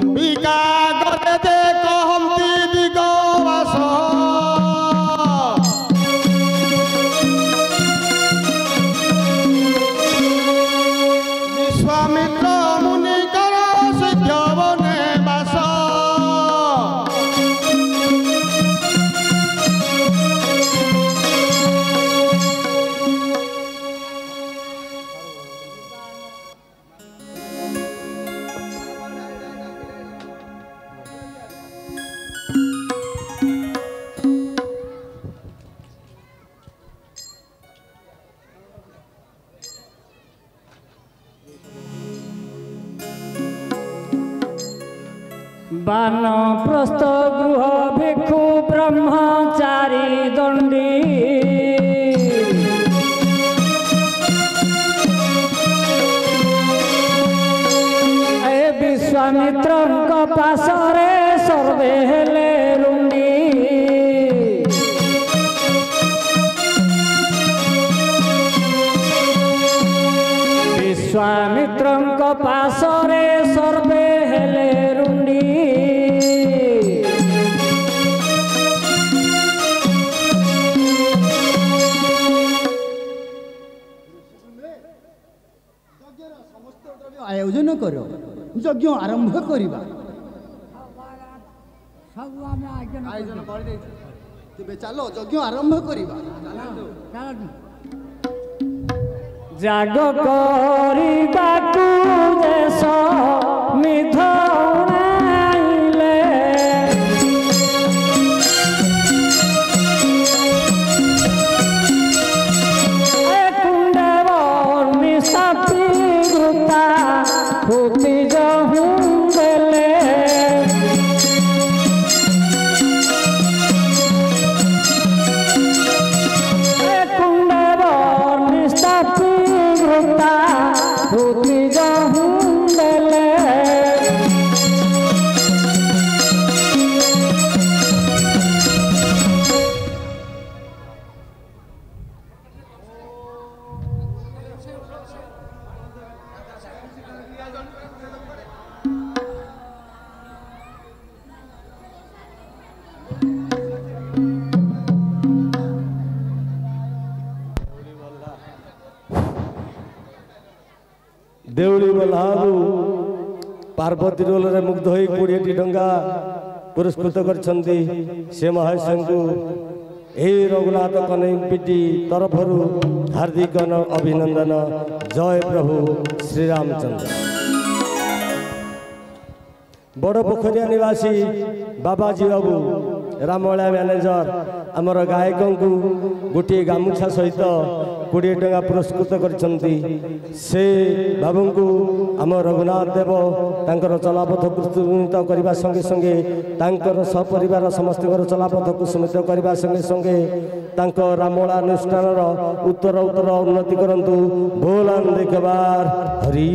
कुंभिका गले जे कहती दिगवास विश्वामित्र मुनिकर सिद्ध बने बास बानप्रस्थ गृह भिक्षु ब्रह्मचारी दंडी ए विश्वामित्र पाशरे सर्वे हेले रुंडी विश्वामित्र पाशरे सर्वे हेले रुंडी आयोजन कर यज्ञ आरंभ करवा चलो यज्ञ आरंभ करवा जाग करबाकू देश मिथुनाइले कुंडवर्णी सापी गुता Houthi जहुंगले कुंडवर्णी सापी गुता Houthi जहुंगले Deuli बल्हारू Parvati role रे मुग्ध होई 20 टंका पुरस्कृत करछंती से महाशंकु ए रघुनाथ कनैपिटी तरफरु हार्दिक अभिनंदन जय प्रभु श्री रामचंद्र बड़ पोखरिया निवासी बाबाजी बाबू रामला मैनेजर आमर गायकों को गोटे गामुछा सहित 20 टंका पुरस्कृत करछंती से बाबू को आम रघुनाथ देव तांकर चलापथ कुसुमित करने संगे संगे तांकर सपरिवार समस्त चलापथ कुसुमित करने संगे संगे तांको रामला अनुष्ठान उत्तर उत्तर उन्नति करंतु भोलान देखबार हरि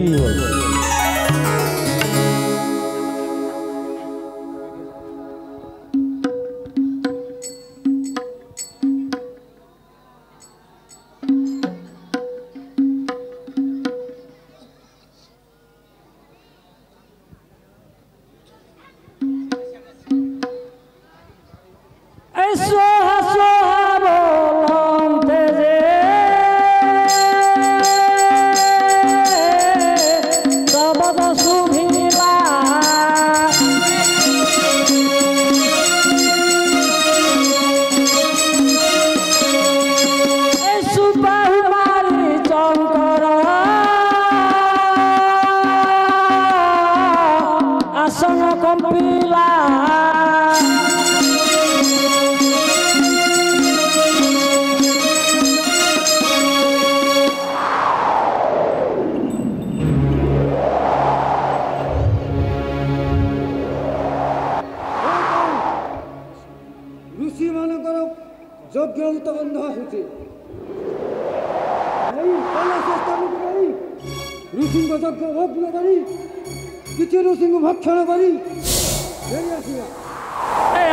भक्षण करी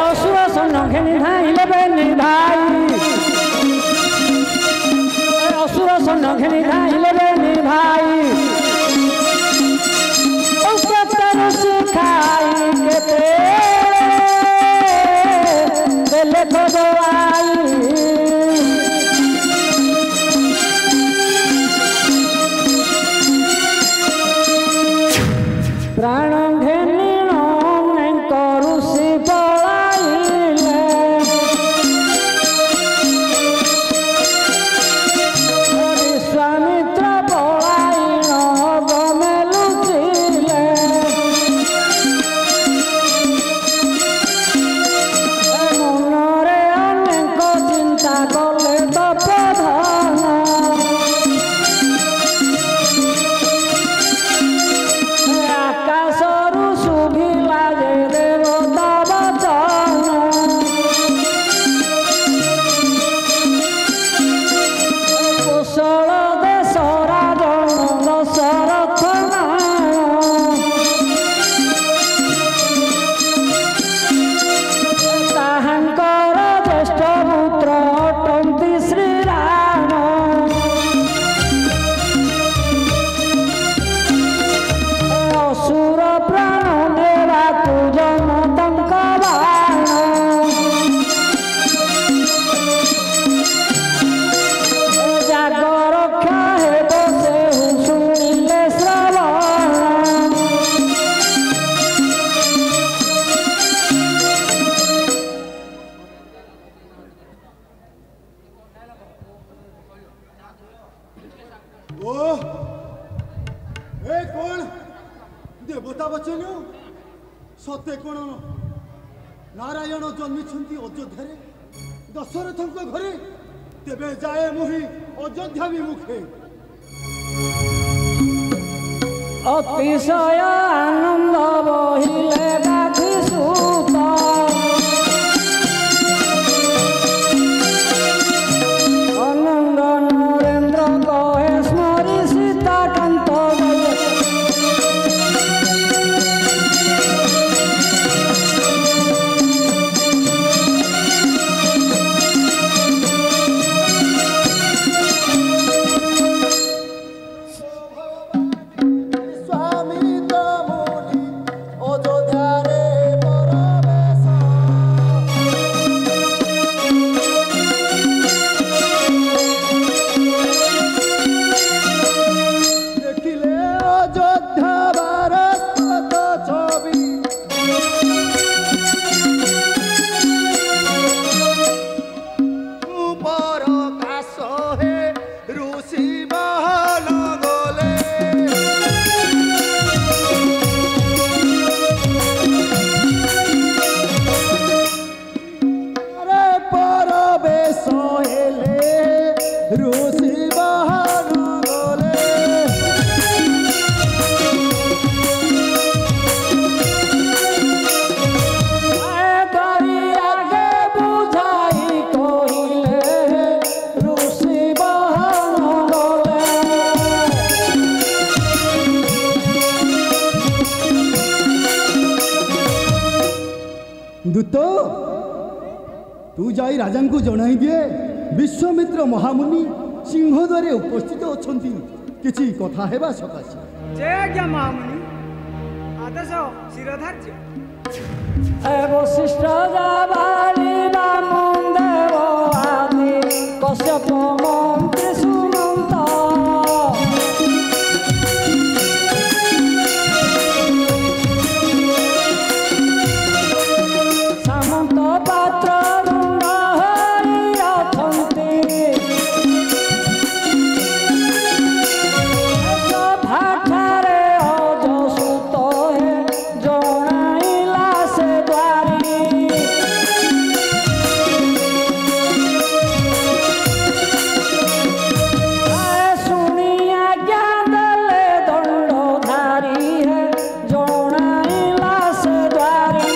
असुर सन्नघेनी धाइले बेनी भाई असुर सन्नघेनी धाइले बेनी भाई औकतर सिखाई ପ୍ରାଣ ଘେନିଣ ଋଷି ପଳାଇଲେ ବିଶ୍ୱାମିତ୍ର ପଳାଇଣ ଗମେ ଲୁଚିଲେ ମନରେ ଅନେକ ଚିନ୍ତା କଲେ ତପଧାନ ଆକାଶରୁ ଶୁଭିଲା ଯେ ଦେବତା ବଚନ କୁଶଳ ଦେଶ ରାଜନ ଦଶରଥ ତାହାଙ୍କର ଜ୍ୟେଷ୍ଠ ପୁତ୍ର ଅଟନ୍ତି ଶ୍ରୀରାମ ଅସୁର ପ୍ରାଣ ନେବାକୁ ଜନତାଙ୍କ ବାଣ ଜାଗ ରକ୍ଷା ହେବ ସେ ଶୁଣିଲେ ଶ୍ରବଣ ओ ए कौन देवता बचन सत्य कौन नारायण जन्मी अयोध्या दशरथ घरे तेबे जाए मुहि अयोध्या विमुखे ଅତିଶୟ ଆନନ୍ଦ ବହିଲେ ବାଘି ସୁତ ଅନଙ୍ଗ ନରେନ୍ଦ୍ର କହେ ସ୍ମରି ସୀତାକାନ୍ତ स्वामी दूत तू जाई राजा को जनाई दिए विश्वामित्र महामुनि सिंहद्वारे उपस्थित अच्छा किसी कथा हेबा सकाशे जय आज्ञा महामुनि आदेश शिरोधार्य वशिष्ठ जाबाली बामन देव आदि कश्यप मंत्री सुमंत सामंत पात्र रुंड हरि अथंती सभाठारे अजसुत हे जणाइला से द्वारी सुनी आज्ञा देले दंडधारी है जणाइला से द्वारी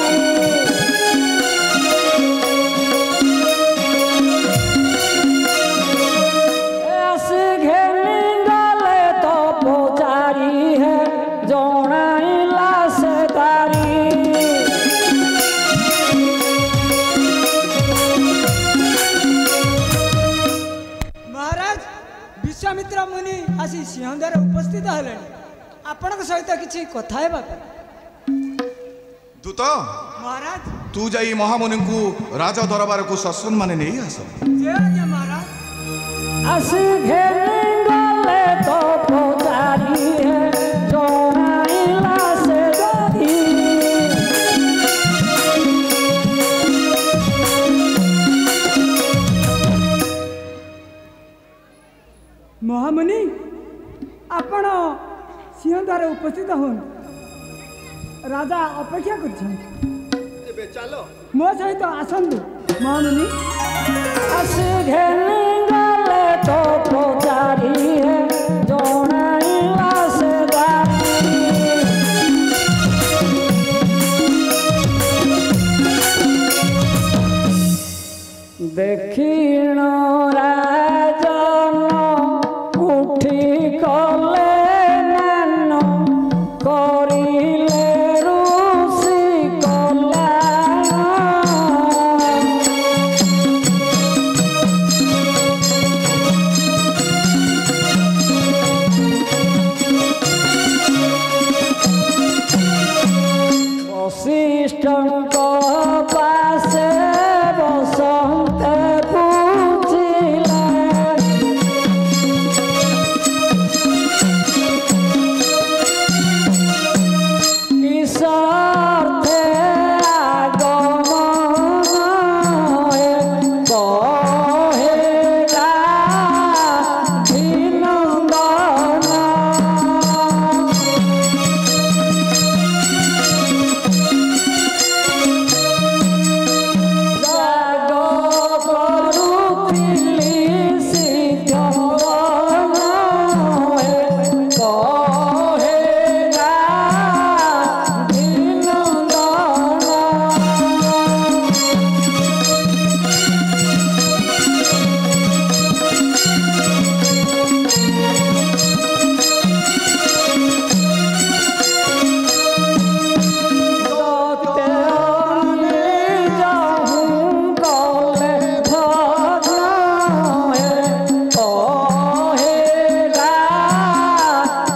ऐसी घेनी गले तो पुजारी है जणाइला से द्वारी महाराज विश्वामित्र मुनि आसी सिंहद्वार उपस्थित हेले आपण सहित किसी कथा हेबा दूत महाराज तू जाई महामुनि को राजा दरबार को सत्सम्मान नहीं आस जय आज्ञा महाराज ऐसी घेनी गले तो पुजारी है जणाइला से द्वार उपस्थित हूँ राजा अपेक्षा कर मो सहित आसतु महामुनि आसी घेनी गले तो पुजारी है जनाइला से देखिण राजन उठी कले नान करिले ऋषि कल्याण वशिष्ठଙ୍କ पासे बसन्ते पूजिले ईशार्थे आगमन कहेगा धीनन्दन जाग करुथिली सिद्धवन कहेगा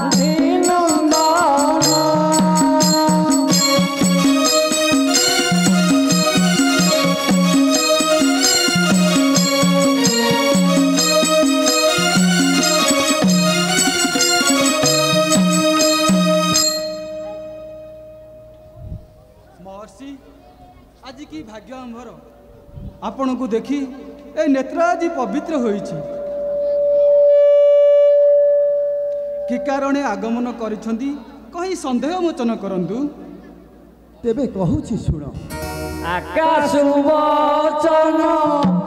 धीनन्दन महर्षि आज की भाग्य आंभर आपण को देखी ए नेत्र आज पवित्र होईछि कि कारणे आगमन करिछंती कहीं संदेह मोचन करंतु तेबे कहूछि शुण आकाश वचन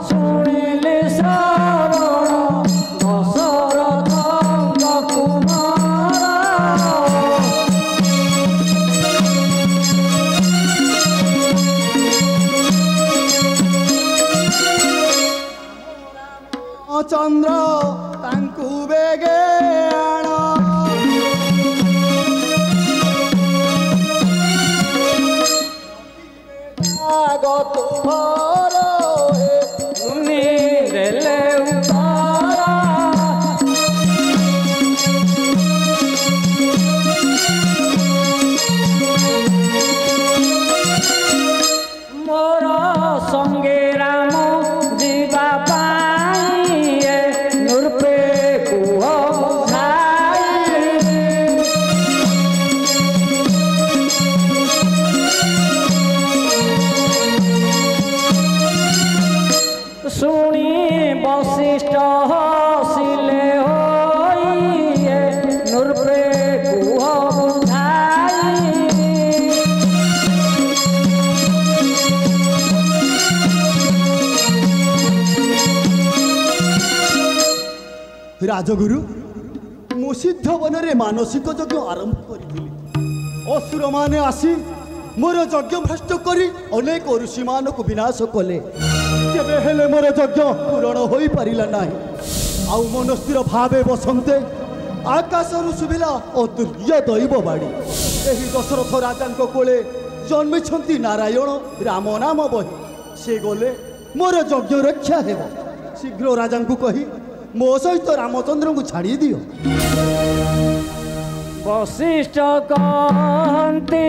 शुणिले श्रवण दशरथଙ୍କ कुमार चंद्र तांकु बेगे आण आगत भर मुनि देले उतार मोर संगे राम जीवा पाई नृपे कुह शुणी वशिष्ठ हसिले होइए नृपे कुह बुझाई राजगुरु मु सिद्ध वनरे मानसिक यज्ञ आरंभ करी असुर माने आसी मोर यज्ञ भ्रष्ट करी अनेक ऋषि मान को विनाश कले केबे हेले मोर यज्ञ पूरण होई पारिला नाही आउ मनस्थिर भावे बसंते आकाशरु सुबिला अतुल्य दैव बाड़ी एही दशरथ राजांक कोले जन्मिछंती नारायण राम नाम बही से गले मोर यज्ञ रक्षा हेब शीघ्र राजांकु कही मो सहित रामचंद्र को छाड़ी दियो वशिष्ठ कहन्ति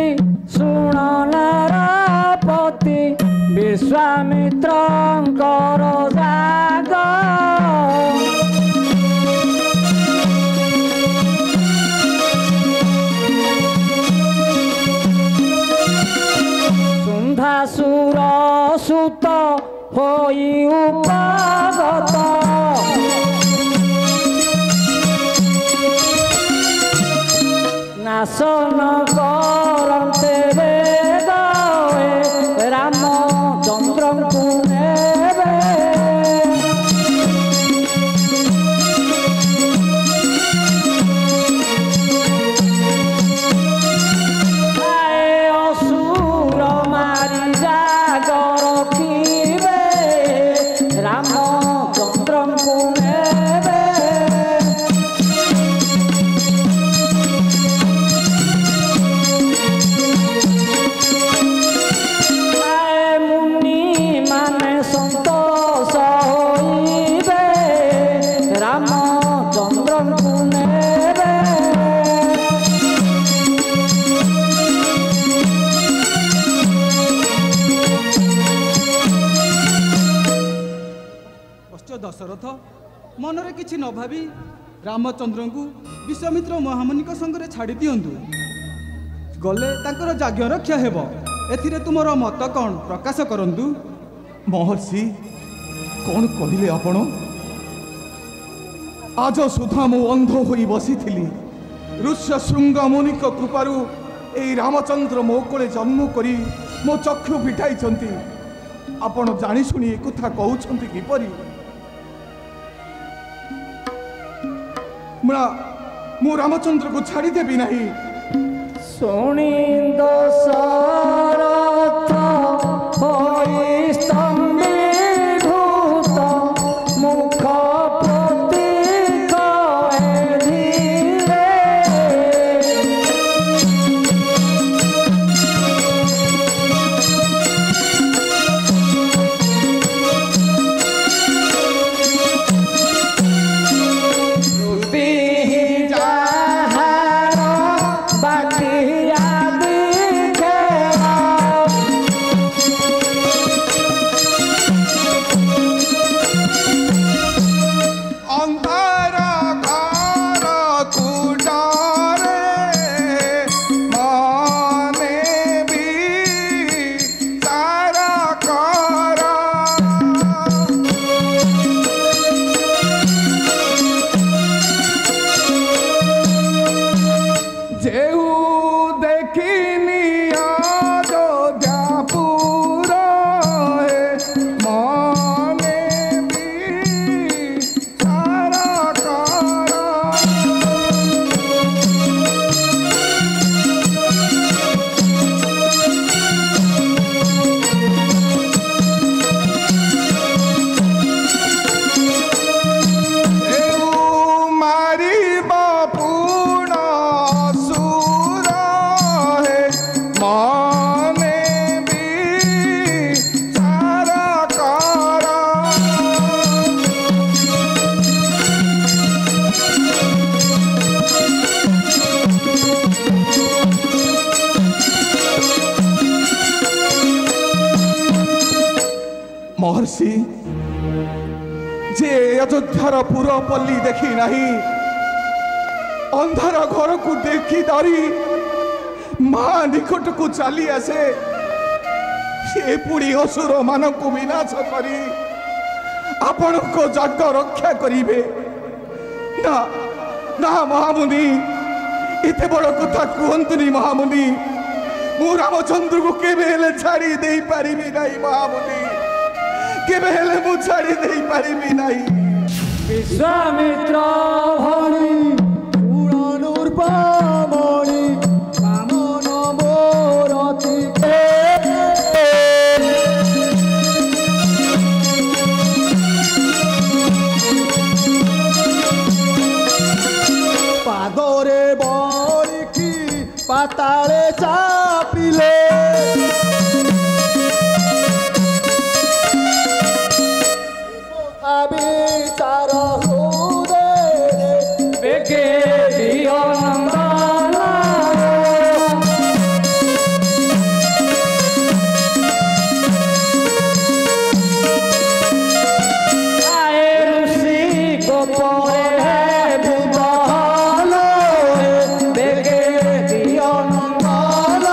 शुण नारपति विश्वामित्रଙ୍କର जाग सुन्धासुर सुत होई उपगत शासन करते वेद रामचंद्र को नेबे असुर मारी जागर रखिबे रामचंद्र को नेबे दशरथ मनरे किछि न भावी रामचंद्र को विश्वामित्र महामुनि संगे छाड़ी दिंतु गले तांकर यज्ञ रक्षा हेब एथिरे तुमर मत कौन प्रकाश करंतु। महर्षि कौन कहले आपण आज सुधा मु अंध होई बसिथिली ऋष्य शृंग मुनि कृपारू ए रामचंद्र मो कोले जन्म करी मो चक्षु फिटाई आपण जानी शुणी कथा कहउछंती किपरि मु रामचंद्र को छाड़ी देवी नहीं। शुणी दशरथ होई स्तंभीभूत मुख प्रतीक धीरे महर्षि जे अयोध्यार पुरपल्ली देखी नहीं अंधार घर को देखी धरी मां निकट को चली आसे से पुणी असुर मान को विनाश करी आपण को जग रक्षा करिबे ना ना महामुनि इते बड़ कथा कहतुनी महामुनि मु रामचंद्र को केबे हेले छाड़ी दे पारिबी नहीं महामुनि केबे हेले मु छाड़ी दे पारिबी नहीं। विश्वामित्र भणी उड़ानुर्पामणि बामन मोरति पादरे बलिकी पाताले चापिले विचार हुरे बेगे दियो नंदन आए ऋषि गोपरे बुदहल बेगे दियो नंदन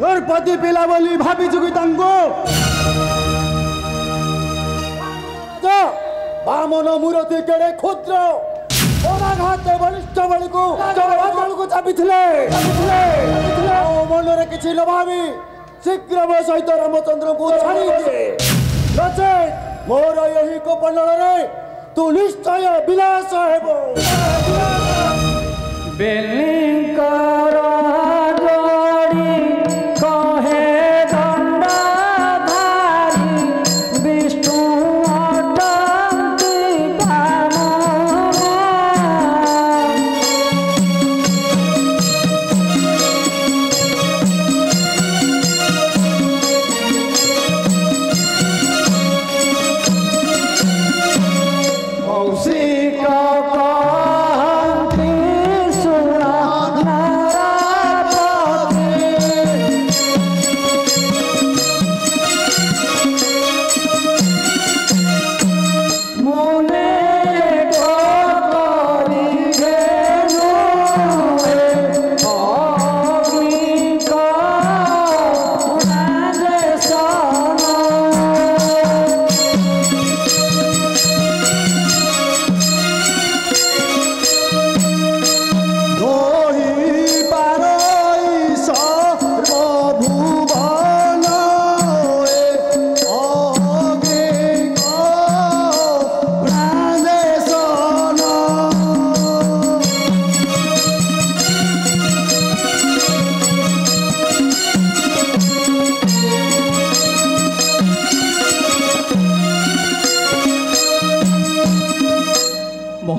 द्रौपदी पिला बोली भाभी जुगी बामन मूर्ति केड़े क्षुद्र घात बलिष्ठ बड़ी को चापी मनरे किसी न भावी शीघ्र मो सहित रामचंद्र को छाड़ी दे नचेत मोर यही कोपंडल रे तू निश्चय विनाश हेबो बेलिंकर जोड़ी कहे दंडधारी विष्णु अटंती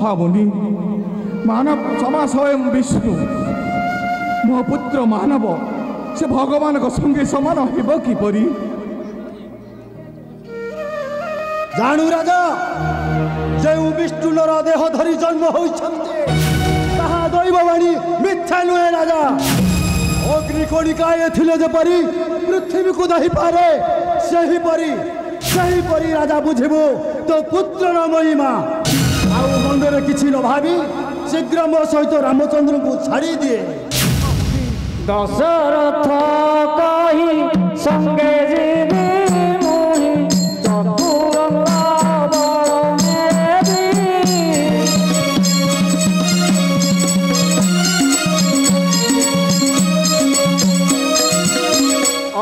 महामुनि मानव क्षमा स्वयं विष्णु मो पुत्र मानव से भगवान संगे समान हेब किपरि जानू राजा जो विष्णुर देह धरी जन्म होइछन्ते ताहा दैववाणी मिथ्या नुहे राजा अग्नि कणिका एथिले जेपरि पृथ्वी को दही पारे सही परी राजा बुझिबो तो पुत्रर महिमा आउ मंदरे किछि न भावी शीघ्र मो सहित रामचंद्र को छाड़ी दिए दशरथ कही संगे जीवी मुहि चतुरंग बल मेरी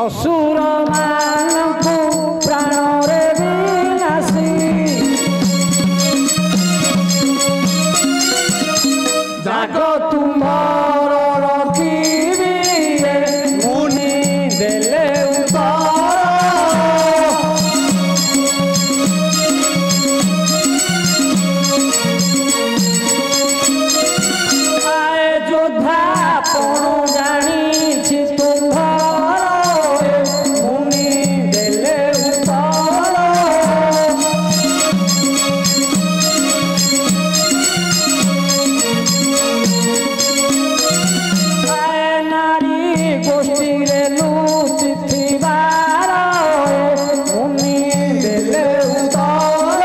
असुर मानकु प्राण रे विनाशी जाग तुम्हार रखिबी मुनि देले आए योद्धा पण जानी तुम्हार मुनि देले उतार नारी गोष्ठी रे लुचिथिबार मुनि देले उतार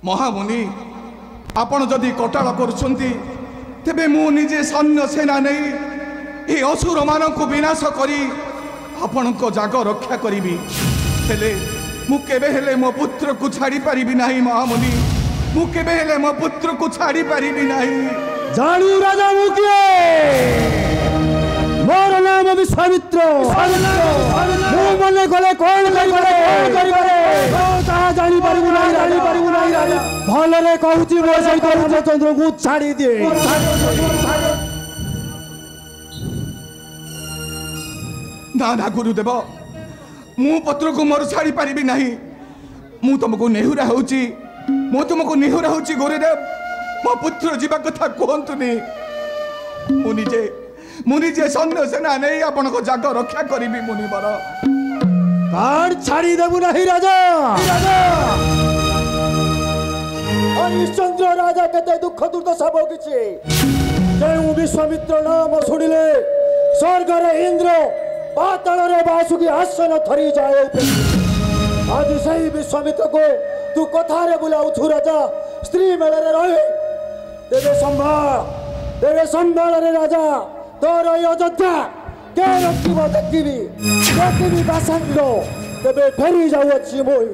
महामुनि आपण जदि कटाल करुछंती तेबे मु निजे सैन्य सेना नहीं ए असुर मानक विनाश करी आपणक जाग रक्षा करी हेले मु केबे हेले मो पुत्र को छाड़ी पारिबी नाही महामुनि मु केबे हेले मो पुत्र को छाड़ी पारिबी नाही जानू राजा मुकिए मोर नाम विश्वामित्र मु मने गले कोन करिबे ता जानी पारिबु नाही भलरे कहूची मो सहित रामचंद्र को छाड़ी दे ना गुरुदेव मु पुत्र को मोर छाड़ी पारिबी नाही मु तुमको नेहुरा होची गुरुदेव मो पुत्र जीवा कथा कहतुनी मुनिजे सैन्य सेना नहीं आपण को जाग रक्षा करी मुनि बर कान छाड़ी देबु नहीं राजा हरिश्चंद्र राजा केते दुख दुर्दशा भोगिछि जे विश्वामित्र नाम शुणिले स्वर्ग रे इंद्र पाताल रे वासुकी आसन थरी जाए आज सही विश्वामित्र को तू कथारे बुलाउछु राजा स्त्री मेल रहे तेरे संभाल रे राजा तोर अयोध्या के रखिब देखिबी बासांड तेबे फेरी जाउछि मोई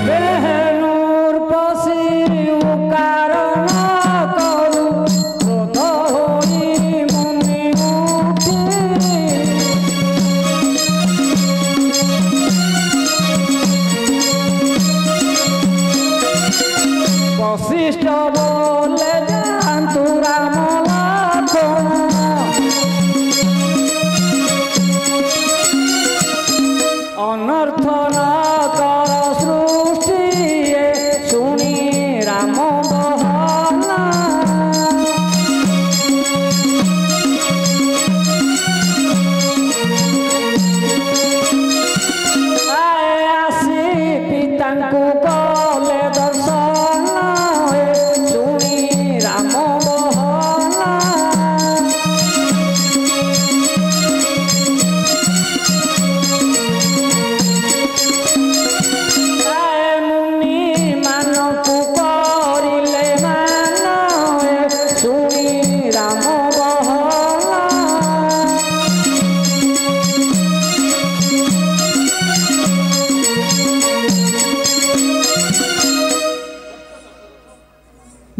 बेहनूर पसी कारण करू क्रोध होई मुनि उठी वशिष्ठ बोले जानतु राम लक्ष्मण अनर्थ न कर सृष्टि शुणी राम बहना आसी पिता कले दर्शन शुणी राम बहना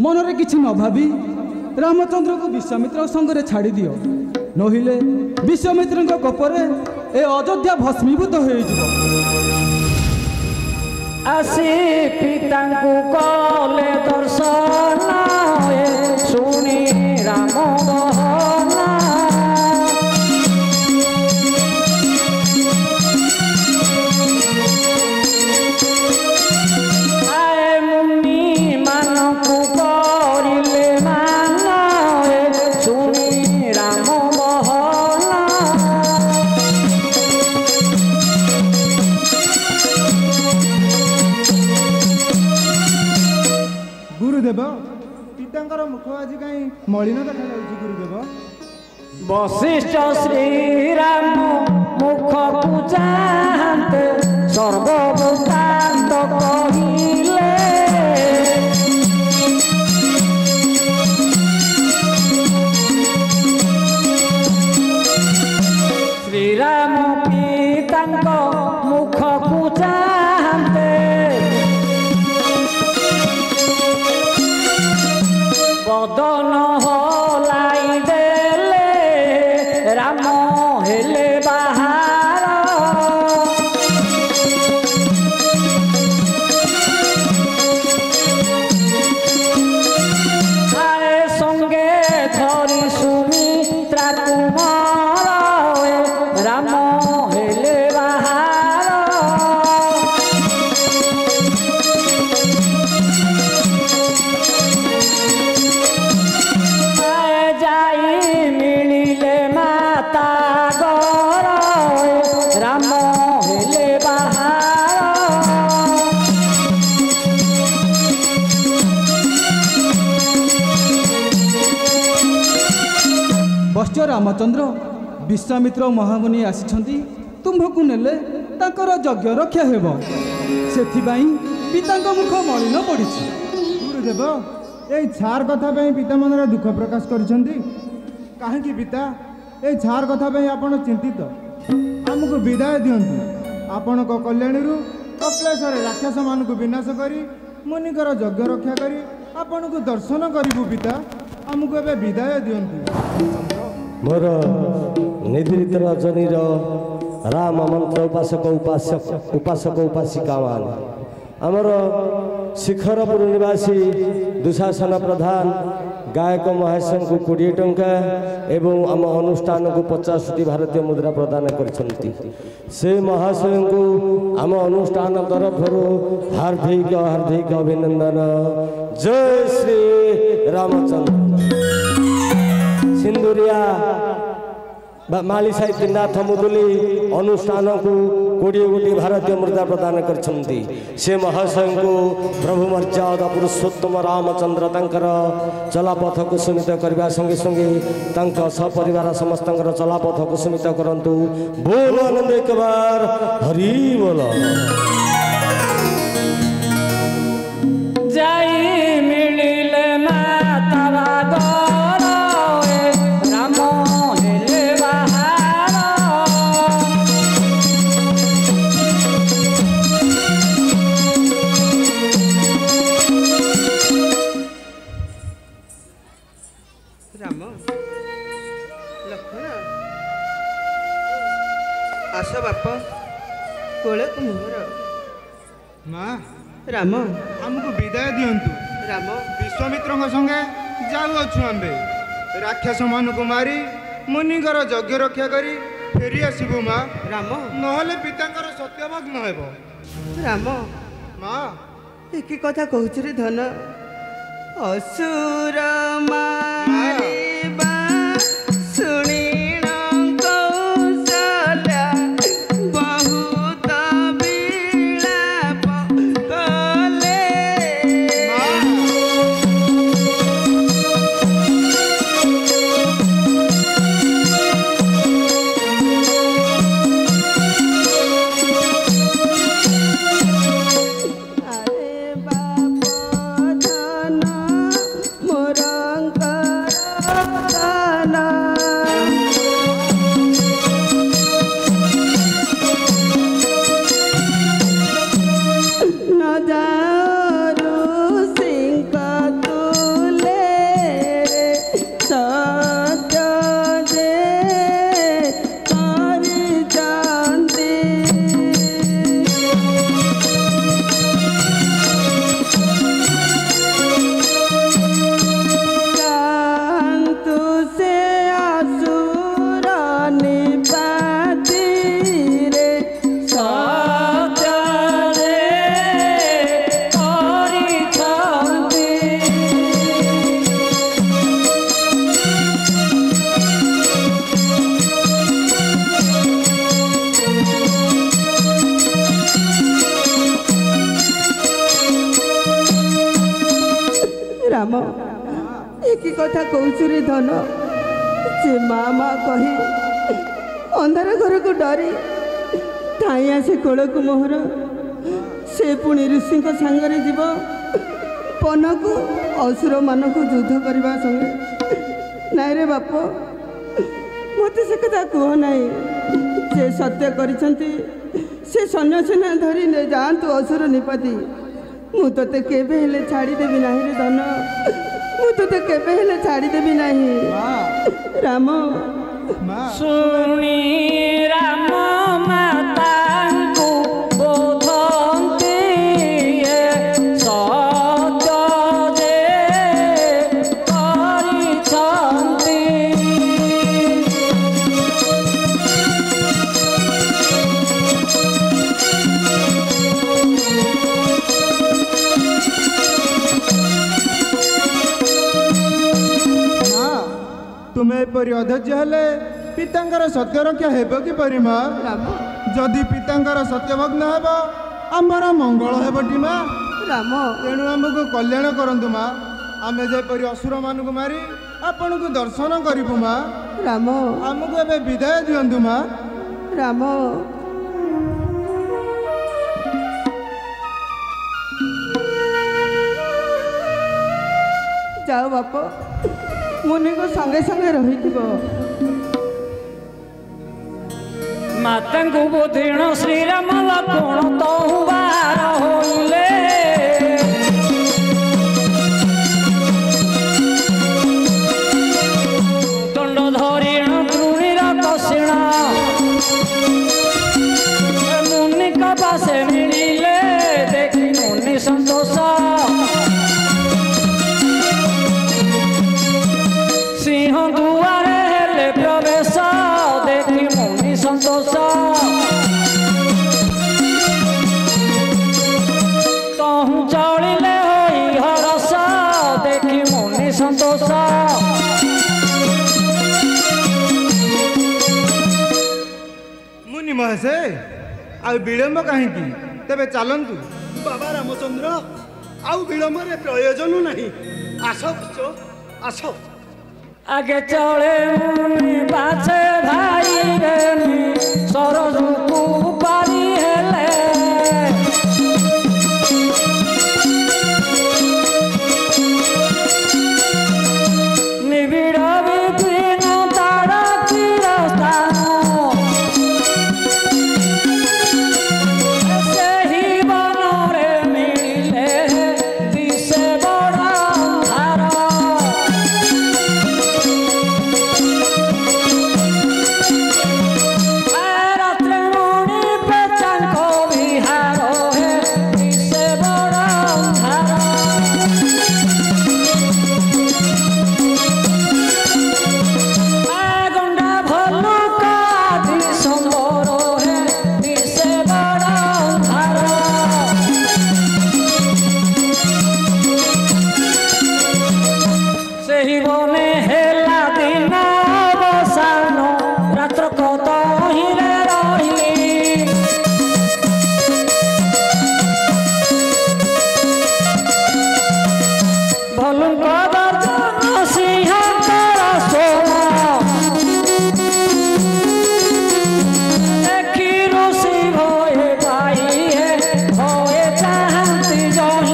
मनरे किछि न भावी रामचंद्र को विश्वामित्र संगरे छाड़ी दियो नहिले विश्वामित्र कोपरे ए अयोध्या भस्मीभूत हो आसी पिता कले दर्शन शुणी राम बहना आए मुनि मानकु करिले मान शुणी राम बहना गुरुदेव पितांकर मुख आज कहीं मलिन देखा जाउछि गुरुदेव वशिष्ठ श्रीराम मुख पूजाते सर्वभूतांत कहिले श्रीराम पितांक मुख पूजाते बदन हलाई देले राम हेले बाहार आए संगे धरी सुमित्रा कुमार राम हेले बाहार जाई मिलिले माता गर राम हेले बाहार वश्य रामचंद्र विश्वामित्र महामुनि आसिछंती तुम्भकु नेले तांकर यज्ञ रक्षा हेब सेथिबाई पितांक मुख मलिन पड़िछि गुरुदेव এই ছার কথা পাই পিতা মনরে দুঃখ প্রকাশ করিছন্তি কাহিকি পিতা এই ছার কথা পাই আপন চিন্তিত আমকু বিদায় দিয়ন্তু ଆପଣଙ୍କ କଲ୍ୟାଣୀରୁ କପିଳେଶ୍ୱରରେ ରାକ୍ଷସ ମାନଙ୍କୁ ବିନାଶ କରି ମୁନିଙ୍କର ଯଜ୍ଞ ରକ୍ଷା କରି ଆପଣଙ୍କୁ ଦର୍ଶନ କରିବୁ ପିତା ଆମକୁ ଏବେ ବିଦାୟ ଦିଅନ୍ତୁ ମୋର ନିଦ୍ରିତ ରଜନୀର ରାମ ମନ୍ତ୍ର ଉପାସକ ଉପାସିକାମାନେ ଆମର ଶିଖରପୁର ନିବାସୀ ଦୁଶାସନ ପ୍ରଧାନ ଗାୟକ ମହେଶଙ୍କୁ 20 ଟଙ୍କା ଏବଂ ଆମ ଅନୁଷ୍ଠାନକୁ 50ଟି ଭାରତୀୟ ମୁଦ୍ରା ପ୍ରଦାନ କରିଛନ୍ତି ସେ ମହାଶୟଙ୍କୁ ଆମ ଅନୁଷ୍ଠାନ ତରଫରୁ ହାର୍ଦ୍ଦିକ ଅଭିନନ୍ଦନ ଜୟ ଶ୍ରୀ ରାମଚନ୍ଦ୍ର ସିନ୍ଦୁରିଆ ମାଳିସାହି ତ୍ରିନାଥ ମୁଦୁଲି ଅନୁଷ୍ଠାନକୁ कोड़े गोटी भारतीय मुद्रा प्रदान करछन्ति से महाशय को प्रभु मर्यादा पुरुषोत्तम रामचंद्र तांकर चलापथ को सीमित करबा संगे संगे तांका सपरिवार समस्त चलापथ को सीमित करंतु बोल आनंद एक बार हरि बोल जाई मिलिले माता बागर राम हेले बाहार राम लक्ष्मण आस बाप कोले कुमर माँ राम आमको विदाय दियंतु राम विश्वामित्र संगे जाऊछु आंबे राक्षस मानक मारी मुनिकर यज्ञ रक्षा करी फेरी आसबु माँ राम नहले पितांकर सत्यभग्न हेबो राम माँ एक कथा कहूछ रे धन असुर मारिबा सुनिण कौशल्या बहुत विलाप कले अरे बाप धन मोरंकर धन न जारू सिंह तुले सत्य जे परिचंदी कांतु से असुर निपाती रे सत्य रे परिछन्ति राम एक कथा कहूछु रे धन से माँ माँ कही अंधार घर को डरी ठाई आसे कोल को मोहर से पुणी ऋषि सांगरे जीव पन को असुर मान को युद्ध करने संगे नाई रे बाप मत से कथा कह नाई से सत्य करिसंती से सन्यासीना धरी ने जातु असुर निपाती मु तोते केबे हेले छाड़ी देबी नाही रे धन मु तोते केबे हेले छाड़ी देबी नाही राम माँ शुणी राम माताଙ୍କୁ ବୋଧନ୍ତି ସତ୍ୟ ଯେ କରିଛନ୍ତି माँ तुम्हें एपरी अधैर्य हेले पितांकर सत्य रक्षा हेब किपरि माँ राम जदि पितांकर सत्यभग्न हेब आमर मंगल हेबटी माँ राम तेणु आमको कल्याण करंतु माँ आमे जेपरी असुर मानक मारी आपन को दर्शन करिबु माँ राम आमको एबे विदाय दियंतु माँ राम जाओ बाप मुनि को संगे संगे रही ମାତାଙ୍କୁ ବୁଧିଣ ଶ୍ରୀରାମ ଲକ୍ଷ୍ମଣ ତହୁ ବାର ହୋଇଲେ ଦଣ୍ଡ ଧରିଣ ତୃଣୀର କଷିଣ ମୁନିକ ବାସେ ମିଳିଲେ ଦେଖି ମୁନି ସନ୍ତୋଷ ସିଂହ ଦୁଆରେ ହେଲେ ପ୍ରବେଶ ଦେଖି ମୁନି ସନ୍ତୋଷ ଆଉ ବିଳମ୍ବ କାହିଁକି? ତେବେ ଚାଲନ୍ତୁ। ବାବା ରାମଚନ୍ଦ୍ର, ଆଉ ବିଳମ୍ବରେ ପ୍ରୟୋଜନ ନାହିଁ। ଆସ ବତ୍ସ, ଆସ। আগে চলে মুনি পাছে ভাই রেনি সরজুকু পারি হেলে নিবিড় বিপিন তারা চিরস্থান সেই বনরে মিলে দিশে বড় ধার রাত্রে মণি পেচাঙ্ক বিহার হে দিশে বড় ধার গন্ডা ভল্লুক আদি সম্বর হে দিশে বড় ধার ସେହି ବନେ ହେଲା ଦିନ ଅବସାନ ରାତ୍ର କତ ହିରେ ରହିଲି ଭଲୁଙ୍କ ଗର୍ଜନ ସିଂହଙ୍କର ସ୍ୱର ଦେଖି ଋଷି ଭୟ ପାଇ ଭୟ ଚାହାନ୍ତି ଜହିଁ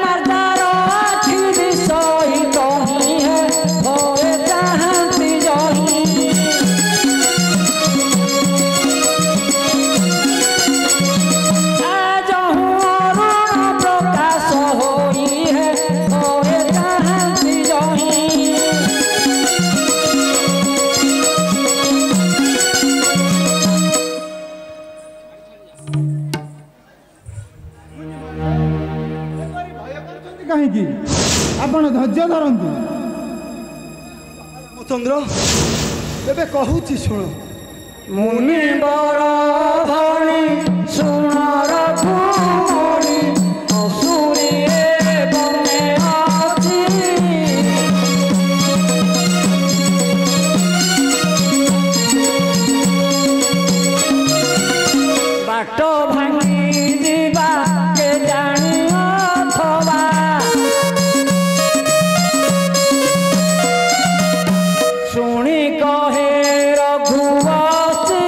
मर्दार आखि दिशई तही है भोरे चाहती जही जहूँ अरुण प्रकाश होई है भोरे चाहती जही କାହିଁକି? ଆପଣ ଧୈର୍ଯ୍ୟ ଧରନ୍ତୁ। ରାମଚନ୍ଦ୍ର, ଏବେ କହୁଛି ଶୁଣ। मुनि बर भणी सुनर कुमरी असुरी बने अछि बाट भांगी ଯିବା के जानी अथवा ଶୁଣି କହେ ରଘୁବଂଶୀ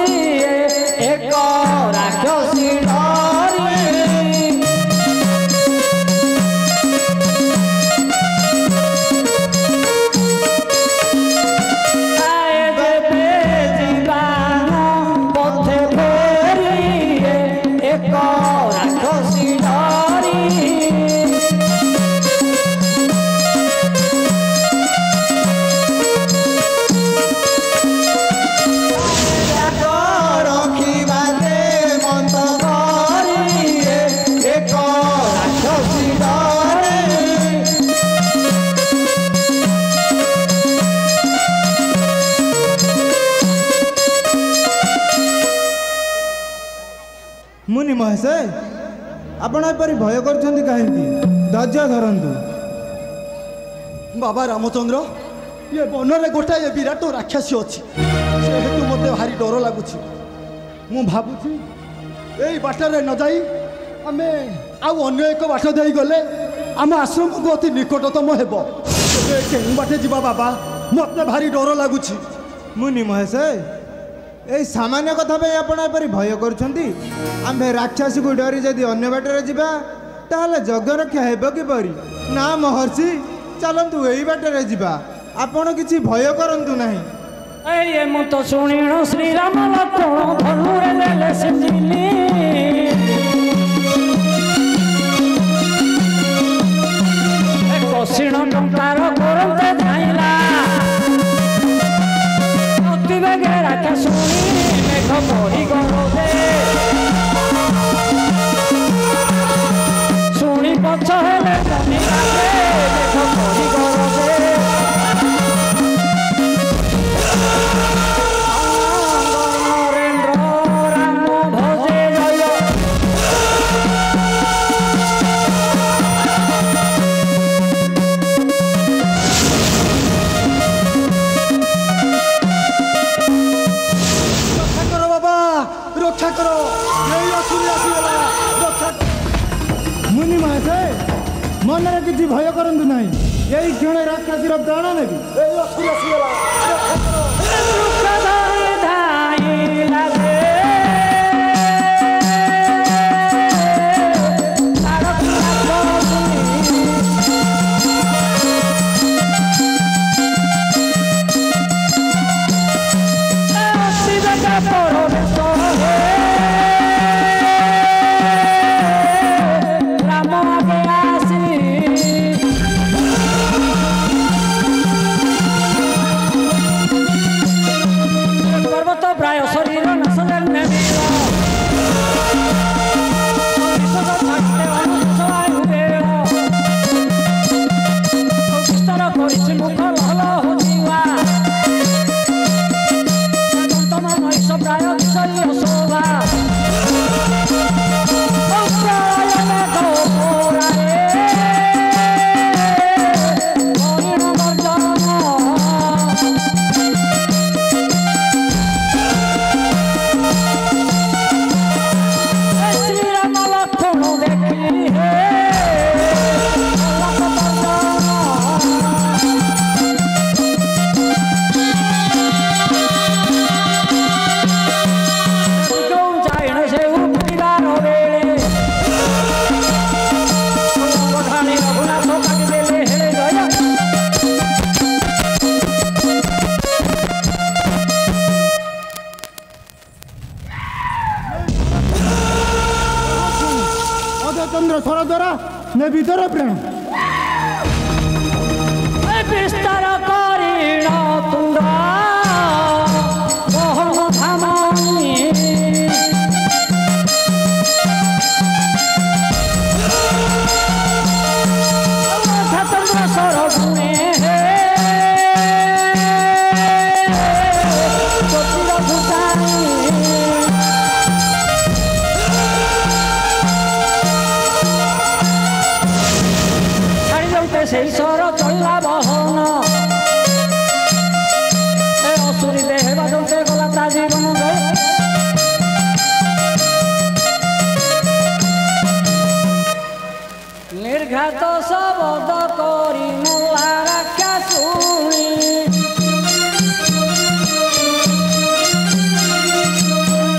ଏକ ରାକ୍ଷସୀ ଡରି ଆଏ ଯେବେ ଜୀବାନ ପଥେ ଫେରି ଏକ ରାକ୍ଷସୀ ଡରି ମୁନି ମହେଶ, ଆପଣ ଏପରି ଭୟ କରୁଛନ୍ତି କାହିଁକି? ଧୈର୍ଯ୍ୟ ଧରନ୍ତୁ। ବାବା ରାମଚନ୍ଦ୍ର, ଏ ବନରେ ଗୋଟାଏ ବିରାଟ ରାକ୍ଷସୀ ଅଛି। ସେହେତୁ ମୋତେ ଭାରି ଡର ଲାଗୁଛି। ମୁଁ ଭାବୁଛି ଏଇ ବାଟରେ ନ ଯାଇ ଆମେ ଆଉ ଅନ୍ୟ ଏକ ବାଟ ଦେଇ ଗଲେ ଆମ ଆଶ୍ରମକୁ ଅତି ନିକଟତମ ହେବ। ଏବେ କେଉଁ ବାଟେ ଯିବା ବାବା? ମୋତେ ଭାରି ଡର ଲାଗୁଛି। ମୁନି ମହେଶ, ଏଇ ସାମାନ୍ୟ କଥା ପାଇଁ ଆପଣ ଏପରି ଭୟ କରୁଛନ୍ତି? ଆମ୍ଭେ ରାକ୍ଷସୀକୁ ଡରି ଯଦି ଅନ୍ୟ ବାଟରେ ଯିବା ତାହେଲେ ଯଜ୍ଞ ରକ୍ଷା ହେବ କିପରି? ନା ମହର୍ଷି, ଚାଲନ୍ତୁ ଏଇ ବାଟରେ ଯିବା। ଆପଣ କିଛି ଭୟ କରନ୍ତୁ ନାହିଁ। ଏ ମୁଁ ତ ଶୁଣିଣ ଶ୍ରୀରାମ ଲକ୍ଷ୍ମଣ ଧନୁରେ ନେଲେ ସିଞ୍ଜିଲି କଷିଣ ଟଙ୍କାର କରନ୍ତେ ଧାଇଲା ଅତି ବେଗେ ରାକ୍ଷା ଶୁଣି ମେଘ ପରି ଗରଦେ ଶୁଣି ପଛ ହେଲେ କମିଲାରେ ମେଘ ପରି ଗରଦେ କର ଏଇ ଅସୁରୀ ଆସିଗଲା ରକ୍ଷା ମୁନି ମହାଶୟ ମନରେ କିଛି ଭୟ କରନ୍ତୁ ନାହିଁ ଏଇ କ୍ଷଣ ରାକ୍ଷସୀର ପ୍ରାଣ ନେବି ଏଇ ଅସୁରୀ ଆସିଗଲା ରକ୍ଷା କର ଚନ୍ଦ୍ର ସ୍ୱର ଦ୍ୱାରା ନେବି ତୋର ପ୍ରାଣ ବିସ୍ତାର କରିଣ ତୁଣ୍ଡ ମୋହନ ଧାମଣି ଚନ୍ଦ୍ର ସ୍ୱର ଗୁଣେ ଜ୍ୟୋତିର ଭୂଷାଣୀ সেই সর চলা বহন এ অসুরী দেহে বাজতে গলা তা জীবন নির্ঘাত শব্দ করি মোলা রাখা শুনি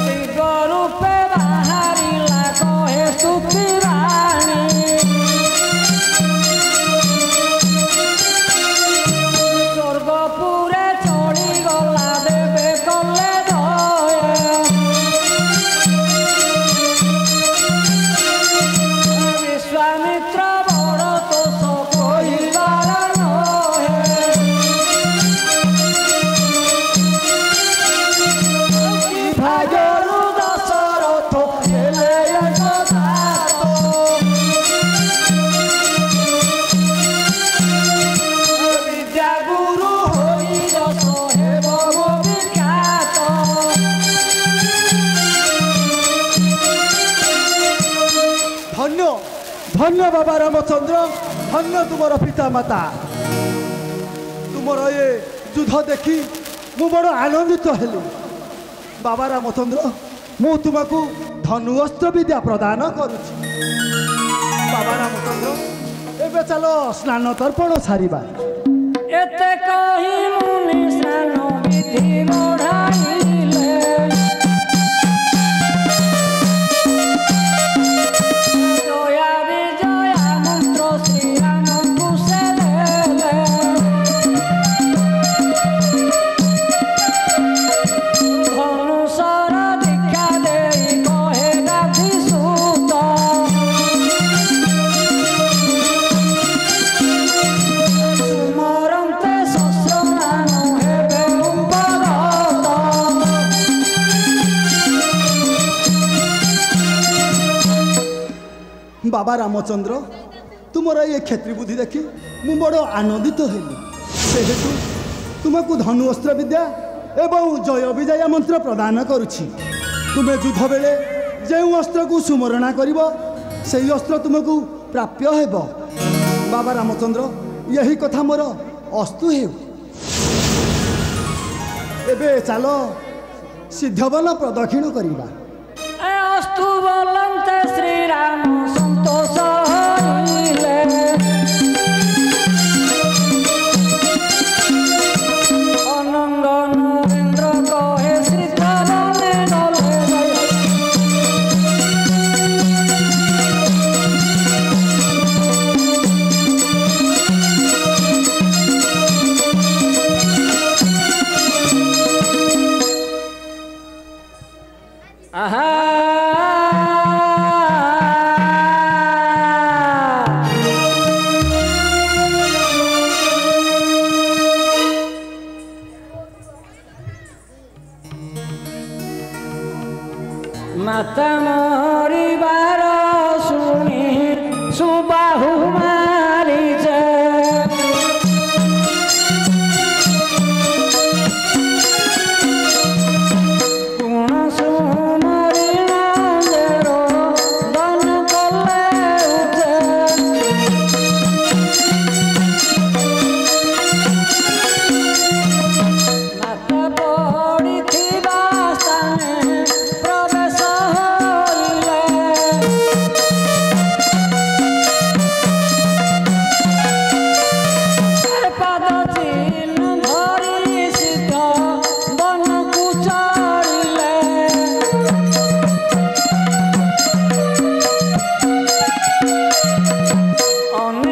দিগরূপে বাহারিলা কহে স্তুতি বাণী धन्य बाबा रामचंद्र धन्य तुमर पिता माता तुमर ये युद्ध देखी मु बड़ आनंदित हेली बाबा रामचंद्र मु तुमको धनुअस्त्र विद्या प्रदान करुछि बाबा रामचंद्र एबे चलो स्नान तर्पण सारिबा एते कहि मुनि स्नान विधि मोढ़ाइले बाबा रामचंद्र तुमर ये क्षेत्री बुद्धि देखी मु बड़ आनंदित हेली सेहेतु तुमको धनु अस्त्र विद्या एवं जय विजय मंत्र प्रदान करुछि तुम्हें युद्ध बेले जो अस्त्र को सुमरणा करिब सेही अस्त्र तुमको प्राप्य हेब बाबा रामचंद्र यही कथा मोर अस्तु हेउ एबे चलो सिद्धवन प्रदक्षिण करिबा ଅସ୍ତୁ ବୋଲନ୍ତେ ଶ୍ରୀରାମ ସନ୍ତୋଷ ହଇଲେ ଅନଙ୍ଗ ନରେନ୍ଦ୍ର କହେ ଶ୍ରୀଧରନେ ଗଲେ আহা মাতা মরিবার শুনি সুবাহু মারিছে অনেক